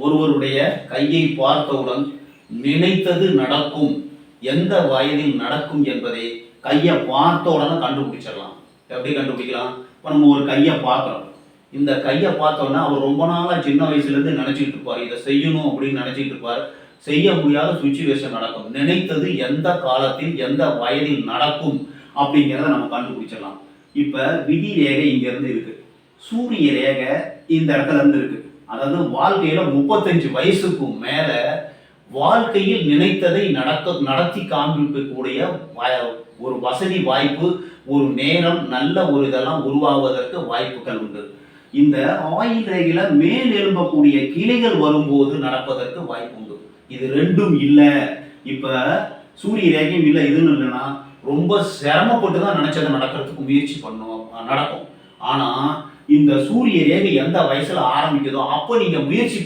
ஒருவருடைய கையை பார்த்தவுடன் நினைத்தது நடக்கும், எந்த வயதில் நடக்கும் என்பதை கையை பார்த்த உடனே கண்டுபிடிச்சிடலாம். எப்படி கண்டுபிடிக்கலாம்? இப்போ நம்ம ஒரு கையை பார்க்குறோம். இந்த கையை பார்த்தோன்னா அவர் ரொம்ப நாளாக சின்ன வயசுலேருந்து நினச்சிட்டு இருப்பார், இதை செய்யணும் அப்படின்னு நினச்சிட்டு இருப்பார். செய்ய முடியாத சுச்சுவேஷன் நடக்கும். நினைத்தது எந்த காலத்தில் எந்த வயதில் நடக்கும் அப்படிங்கிறத நம்ம கண்டுபிடிச்சிடலாம். இப்போ விதி ரேகை இங்கேருந்து இருக்கு, சூரிய ரேகை இந்த இடத்துல இருந்து இருக்கு. அதாவது வாழ்க்கையில 35 வயசுக்கும் மேல வாழ்க்கையில் நினைத்ததை நடத்தி காண்பிக்கக்கூடிய ஒரு வசதி வாய்ப்பு, ஒரு நேரம், நல்ல ஒரு இதெல்லாம் உருவாவதற்கு வாய்ப்புகள் உண்டு. இந்த ஆயுள் ரேகையில மேல் எழும்பக்கூடிய கிளைகள் வரும்போது நடப்பதற்கு வாய்ப்பு உண்டு. இது ரெண்டும் இல்லை. இப்ப சூரிய ரேகையும் இல்லை, இதுன்னு இல்லைன்னா ரொம்ப சிரமப்பட்டு தான் நினைச்சதை நடக்கிறதுக்கு முயற்சி பண்ணும், நடக்கும். ஆனா இந்த சூரிய ரேகை எந்த வயசுல ஆரம்பிக்குதோ அப்ப நீங்க முயற்சி